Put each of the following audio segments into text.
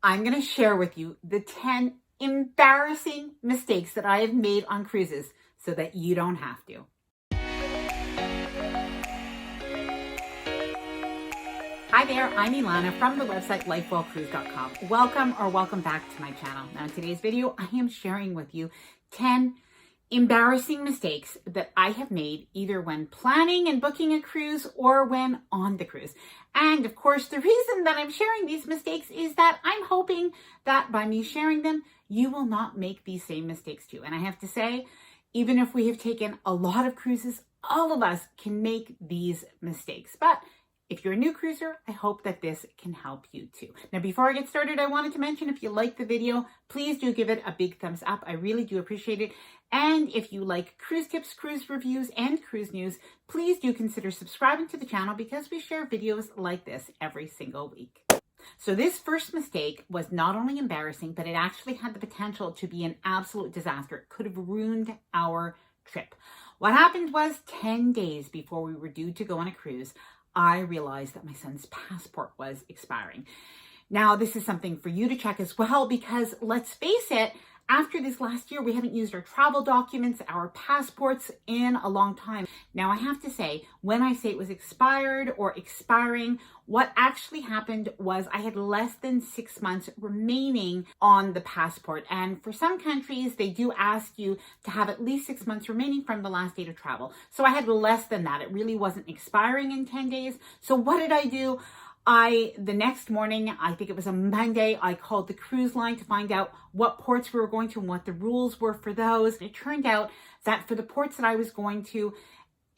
I'm going to share with you the 10 embarrassing mistakes that I have made on cruises so that you don't have to. Hi there, I'm Ilana from the website lifewellcruise.com. Welcome back to my channel. Now in today's video, I am sharing with you 10 embarrassing mistakes that I have made either when planning and booking a cruise or when on the cruise. And of course, the reason that I'm sharing these mistakes is that I'm hoping that by me sharing them, you will not make these same mistakes too. And I have to say, even if we have taken a lot of cruises, all of us can make these mistakes. But if you're a new cruiser, I hope that this can help you too. Now, before I get started, I wanted to mention if you like the video, please do give it a big thumbs up. I really do appreciate it. And if you like cruise tips, cruise reviews, and cruise news, please do consider subscribing to the channel because we share videos like this every single week. So this first mistake was not only embarrassing, but it actually had the potential to be an absolute disaster. It could have ruined our trip. What happened was 10 days before we were due to go on a cruise, I realized that my son's passport was expiring. Now, this is something for you to check as well, because let's face it, after this last year, we haven't used our travel documents, our passports in a long time. Now, I have to say, when I say it was expired or expiring, what actually happened was I had less than 6 months remaining on the passport. And for some countries, they do ask you to have at least 6 months remaining from the last date of travel. So I had less than that. It really wasn't expiring in 10 days. So what did I do? The next morning, I think it was a Monday, I called the cruise line to find out what ports we were going to and what the rules were for those. It turned out that for the ports that I was going to,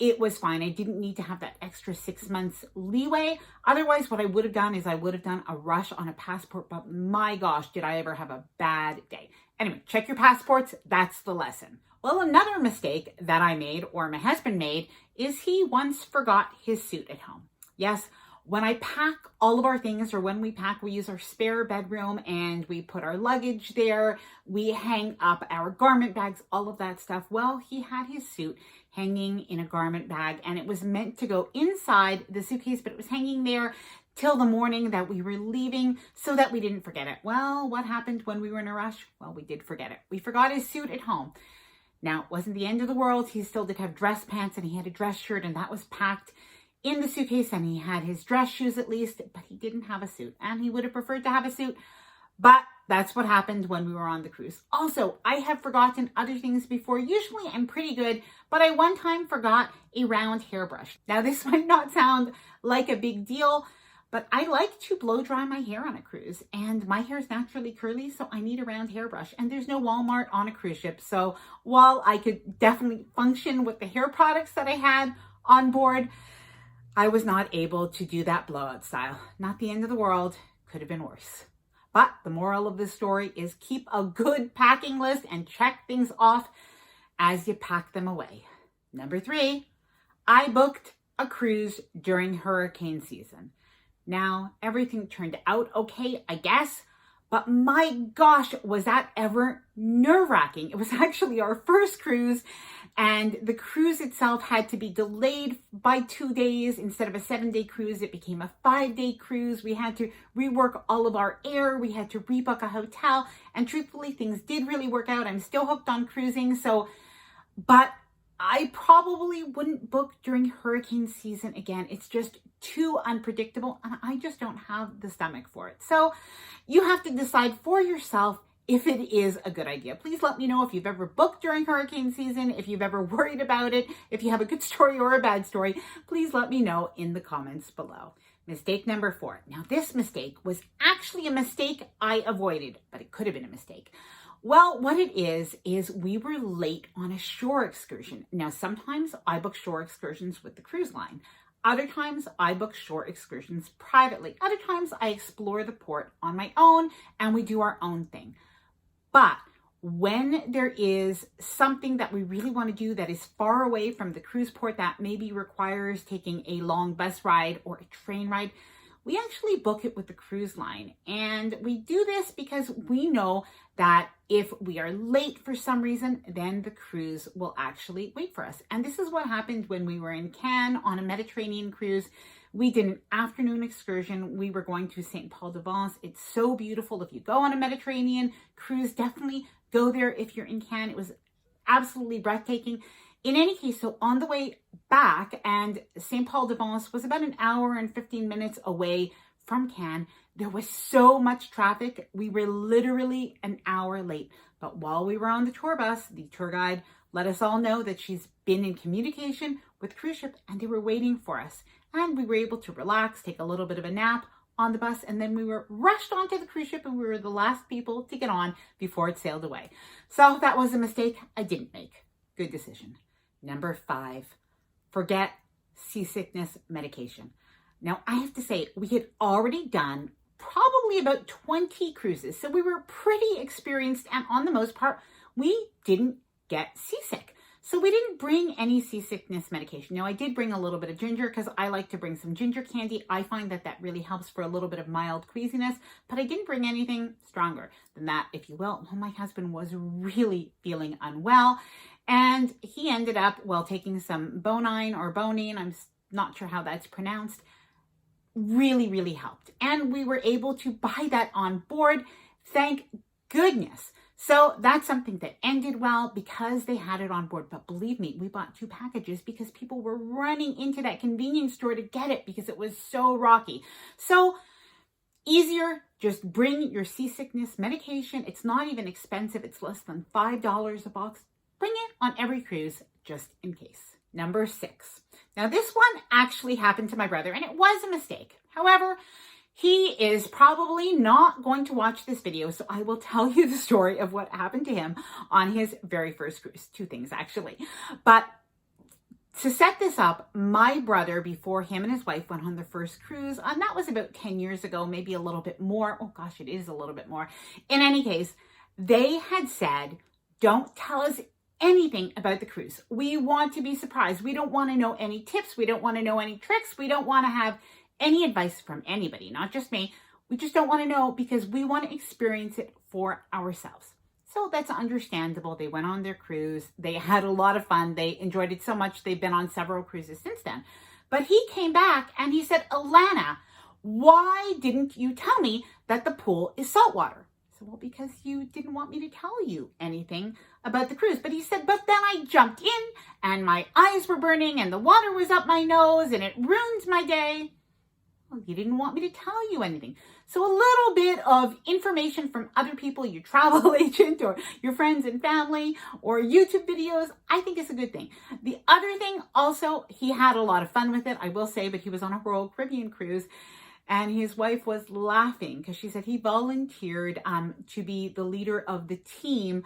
it was fine. I didn't need to have that extra 6 months leeway. Otherwise, what I would have done is I would have done a rush on a passport, but my gosh, did I ever have a bad day. Anyway, check your passports. That's the lesson. Well, another mistake that I made, or my husband made, is he once forgot his suit at home. Yes, when I pack all of our things, or when we pack, we use our spare bedroom and we put our luggage there. We hang up our garment bags, all of that stuff. Well, he had his suit hanging in a garment bag and it was meant to go inside the suitcase, but it was hanging there till the morning that we were leaving so that we didn't forget it. Well, what happened when we were in a rush? Well, we did forget it. We forgot his suit at home. Now, it wasn't the end of the world. He still did have dress pants and he had a dress shirt and that was packed in the suitcase, and he had his dress shoes at least, but he didn't have a suit, and he would have preferred to have a suit, but that's what happened when we were on the cruise. Also, I have forgotten other things before. Usually I'm pretty good, but I one time forgot a round hairbrush. Now, this might not sound like a big deal, but I like to blow dry my hair on a cruise, and my hair is naturally curly, so I need a round hairbrush, and there's no Walmart on a cruise ship. So while I could definitely function with the hair products that I had on board, I was not able to do that blowout style. Not the end of the world, could have been worse. But the moral of this story is keep a good packing list and check things off as you pack them away. Number 3, I booked a cruise during hurricane season. Now, everything turned out okay, I guess, but my gosh, was that ever nerve-wracking. It was actually our first cruise, and the cruise itself had to be delayed by 2 days. Instead of a 7-day cruise, it became a 5-day cruise. We had to rework all of our air. We had to rebook a hotel, and truthfully, things did really work out. I'm still hooked on cruising, but I probably wouldn't book during hurricane season again. It's just too unpredictable and I just don't have the stomach for it. So you have to decide for yourself if it is a good idea. Please let me know if you've ever booked during hurricane season, if you've ever worried about it, if you have a good story or a bad story, please let me know in the comments below. Mistake number 4. Now, this mistake was actually a mistake I avoided, but it could have been a mistake. Well, what it is we were late on a shore excursion. Now, sometimes I book shore excursions with the cruise line. Other times I book shore excursions privately. Other times I explore the port on my own and we do our own thing. But when there is something that we really want to do that is far away from the cruise port that maybe requires taking a long bus ride or a train ride, we actually book it with the cruise line. And we do this because we know that if we are late for some reason, then the cruise will actually wait for us. And this is what happened when we were in Cannes on a Mediterranean cruise. We did an afternoon excursion. We were going to too.These. It's so beautiful. If you go on a Mediterranean cruise, definitely go there if you're in Cannes. It was absolutely breathtaking. In any case, so on the way back, and too.These was about an hour and 15 minutes away from Cannes, there was so much traffic. We were literally an hour late. But while we were on the tour bus, the tour guide let us all know that she's been in communication with cruise ship and they were waiting for us. And we were able to relax, take a little bit of a nap on the bus, and then we were rushed onto the cruise ship and we were the last people to get on before it sailed away. So that was a mistake I didn't make. Good decision. Number 5, forget seasickness medication. Now, I have to say, we had already done probably about 20 cruises. So we were pretty experienced, and on the most part, we didn't get seasick. So we didn't bring any seasickness medication. Now, I did bring a little bit of ginger because I like to bring some ginger candy. I find that that really helps for a little bit of mild queasiness, but I didn't bring anything stronger than that, if you will. Well, my husband was really feeling unwell, and he ended up, well, taking some bonine, I'm not sure how that's pronounced, really helped. And we were able to buy that on board. Thank goodness. So that's something that ended well because they had it on board. But believe me, we bought 2 packages because people were running into that convenience store to get it because it was so rocky. So easier, just bring your seasickness medication. It's not even expensive. It's less than $5 a box. Bring it on every cruise just in case. Number 6. Now this one actually happened to my brother and it was a mistake. However, he is probably not going to watch this video, so I will tell you the story of what happened to him on his very first cruise. 2 things actually. But to set this up, my brother, before him and his wife went on their first cruise, and that was about 10 years ago, maybe a little bit more. Oh gosh, it is a little bit more. In any case, they had said, don't tell us anything about the cruise. We want to be surprised. We don't want to know any tips. We don't want to know any tricks. We don't want to have any advice from anybody, not just me. We just don't want to know because we want to experience it for ourselves. So that's understandable. They went on their cruise. They had a lot of fun. They enjoyed it so much. They've been on several cruises since then. But he came back and he said, Alana, why didn't you tell me that the pool is saltwater? So, well, because you didn't want me to tell you anything about the cruise. But he said, but then I jumped in and my eyes were burning and the water was up my nose and it ruined my day. Well, you didn't want me to tell you anything. So a little bit of information from other people, your travel agent or your friends and family or YouTube videos, I think is a good thing. The other thing also, he had a lot of fun with it, I will say, but he was on a Royal Caribbean cruise and his wife was laughing because she said he volunteered to be the leader of the team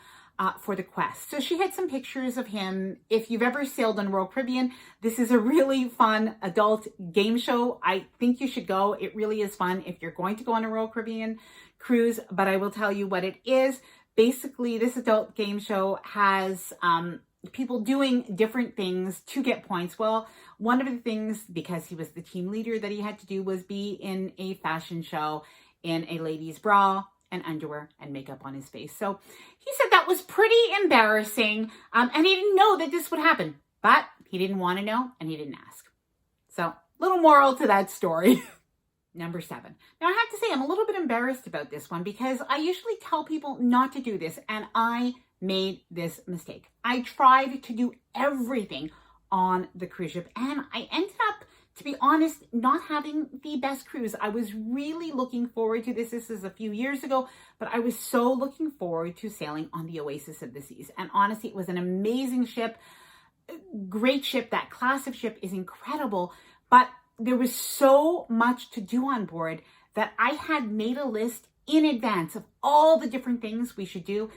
for the quest. So she had some pictures of him. If you've ever sailed on Royal Caribbean, this is a really fun adult game show. I think you should go. It really is fun if you're going to go on a Royal Caribbean cruise, but I will tell you what it is. Basically, this adult game show has people doing different things to get points. Well, one of the things, because he was the team leader, that he had to do was be in a fashion show in a lady's bra and underwear and makeup on his face. So he said that was pretty embarrassing, and he didn't know that this would happen, but he didn't want to know and he didn't ask. So little moral to that story. Number 7. Now I have to say I'm a little bit embarrassed about this one because I usually tell people not to do this and I made this mistake. I tried to do everything on the cruise ship and I ended up, to be honest, not having the best cruise. I was really looking forward to this. This is a few years ago, but I was so looking forward to sailing on the Oasis of the Seas. And honestly, it was an amazing ship, great ship. That class of ship is incredible, but there was so much to do on board that I had made a list in advance of all the different things we should do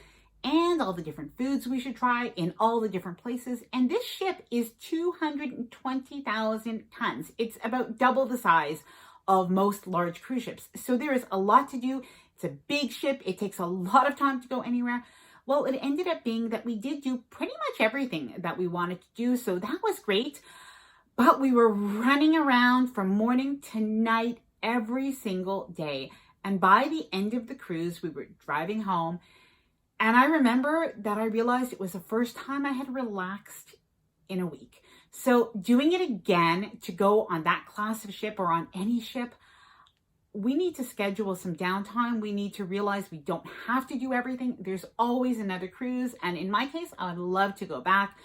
and all the different foods we should try in all the different places. And this ship is 220,000 tons. It's about double the size of most large cruise ships. So there is a lot to do. It's a big ship. It takes a lot of time to go anywhere. Well, it ended up being that we did do pretty much everything that we wanted to do. So that was great. But we were running around from morning to night every single day. And by the end of the cruise, we were driving home. And I remember that I realized it was the first time I had relaxed in a week. So doing it again to go on that class of ship or on any ship, we need to schedule some downtime. We need to realize we don't have to do everything. There's always another cruise. And in my case, I would love to go back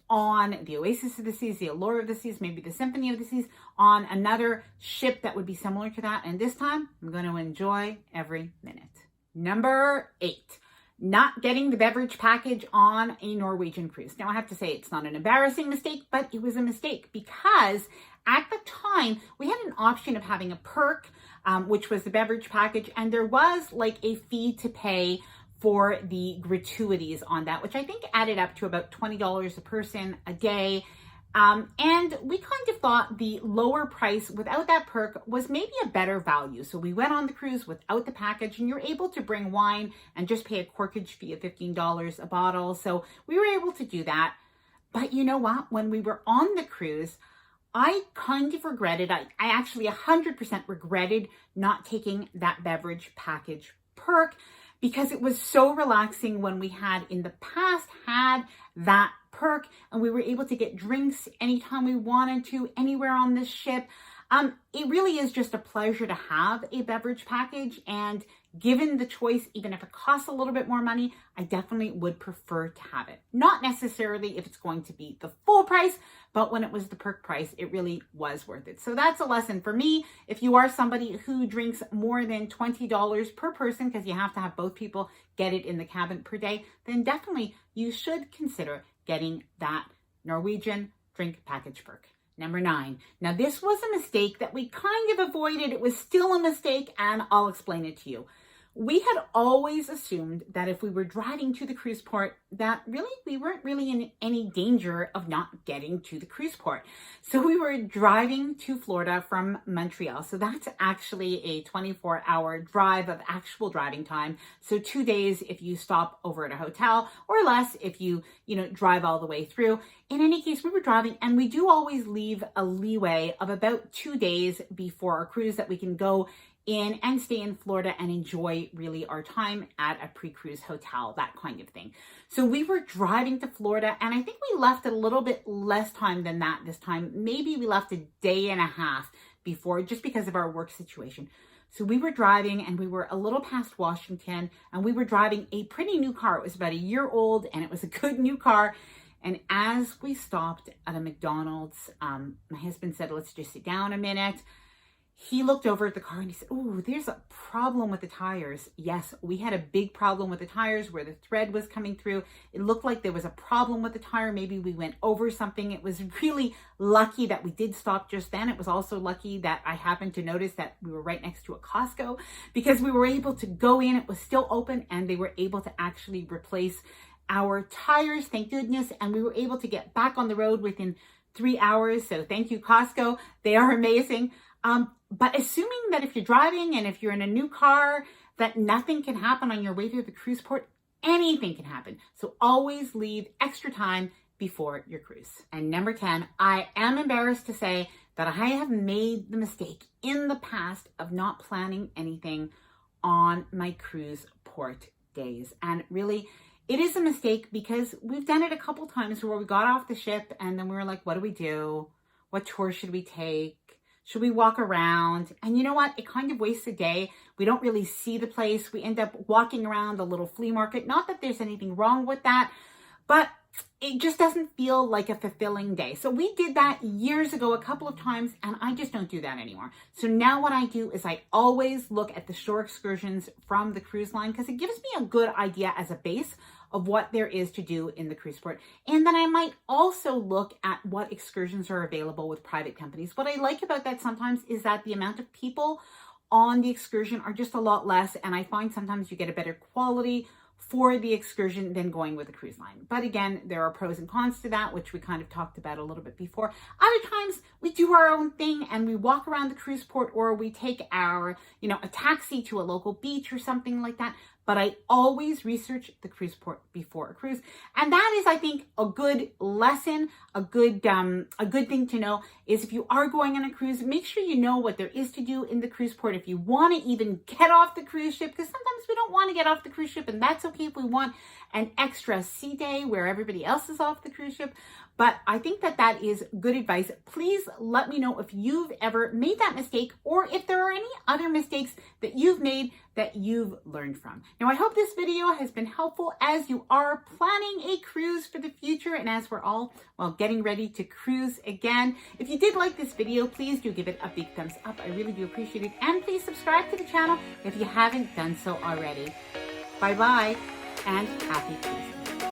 on the Oasis of the Seas, the Allure of the Seas, maybe the Symphony of the Seas, on another ship that would be similar to that. And this time, I'm going to enjoy every minute. Number 8, not getting the beverage package on a Norwegian cruise. Now, I have to say it's not an embarrassing mistake, but it was a mistake because at the time, we had an option of having a perk, which was the beverage package, and there was like a fee to pay for the gratuities on that, which I think added up to about $20 a person a day. And we kind of thought the lower price without that perk was maybe a better value. So we went on the cruise without the package, and you're able to bring wine and just pay a corkage fee of $15 a bottle. So we were able to do that. But you know what? When we were on the cruise, I kind of regretted, I actually 100% regretted not taking that beverage package perk, because it was so relaxing when we had in the past had that perk and we were able to get drinks anytime we wanted to, anywhere on this ship. It really is just a pleasure to have a beverage package, and given the choice, even if it costs a little bit more money, I definitely would prefer to have it. Not necessarily if it's going to be the full price, but when it was the perk price, it really was worth it. So that's a lesson for me. If you are somebody who drinks more than $20 per person, because you have to have both people get it in the cabin per day, then definitely you should consider getting that Norwegian drink package perk. Number 9. Now, this was a mistake that we kind of avoided. It was still a mistake, and I'll explain it to you. We had always assumed that if we were driving to the cruise port, that really we weren't really in any danger of not getting to the cruise port. So we were driving to Florida from Montreal. So that's actually a 24-hour drive of actual driving time. So 2 days if you stop over at a hotel, or less if you drive all the way through. In any case, we were driving, and we do always leave a leeway of about 2 days before our cruise that we can go in and stay in Florida and enjoy really our time at a pre-cruise hotel, that kind of thing. So we were driving to Florida, and I think we left a little bit less time than that this time. Maybe we left a day and a half before, just because of our work situation. So we were driving, and we were a little past Washington, and we were driving a pretty new car. It was about a year old, and it was a good new car. And as we stopped at a McDonald's, my husband said, "Let's just sit down a minute." He looked over at the car and he said, "Oh, there's a problem with the tires." Yes, we had a big problem with the tires where the thread was coming through. It looked like there was a problem with the tire. Maybe we went over something. It was really lucky that we did stop just then. It was also lucky that I happened to notice that we were right next to a Costco, because we were able to go in. It was still open, and they were able to actually replace our tires, thank goodness. And we were able to get back on the road within 3 hours. So thank you, Costco. They are amazing. But assuming that if you're driving and if you're in a new car, that nothing can happen on your way to the cruise port, anything can happen. So always leave extra time before your cruise. And number 10, I am embarrassed to say that I have made the mistake in the past of not planning anything on my cruise port days. And really, it is a mistake, because we've done it a couple times where we got off the ship and then we were like, what do we do? What tour should we take? Should we walk around? And you know what? It kind of wastes a day. We don't really see the place. We end up walking around a little flea market. Not that there's anything wrong with that, but it just doesn't feel like a fulfilling day. So we did that years ago a couple of times, and I just don't do that anymore. So now what I do is I always look at the shore excursions from the cruise line, because it gives me a good idea as a base of what there is to do in the cruise port. And then I might also look at what excursions are available with private companies. What I like about that sometimes is that the amount of people on the excursion are just a lot less, and I find sometimes you get a better quality for the excursion than going with a cruise line. But again, there are pros and cons to that, which we kind of talked about a little bit before. Other times we do our own thing and we walk around the cruise port, or we take our, a taxi to a local beach or something like that. But I always research the cruise port before a cruise. And that is, I think, a good lesson, a good thing to know is if you are going on a cruise, make sure you know what there is to do in the cruise port. If you want to even get off the cruise ship, because sometimes we don't want to get off the cruise ship, and that's okay if we want an extra sea day where everybody else is off the cruise ship. But I think that that is good advice. Please let me know if you've ever made that mistake or if there are any other mistakes that you've made that you've learned from. Now, I hope this video has been helpful as you are planning a cruise for the future and as we're all, well, getting ready to cruise again. If you did like this video, please do give it a big thumbs up. I really do appreciate it. And please subscribe to the channel if you haven't done so already. Bye-bye and happy cruising.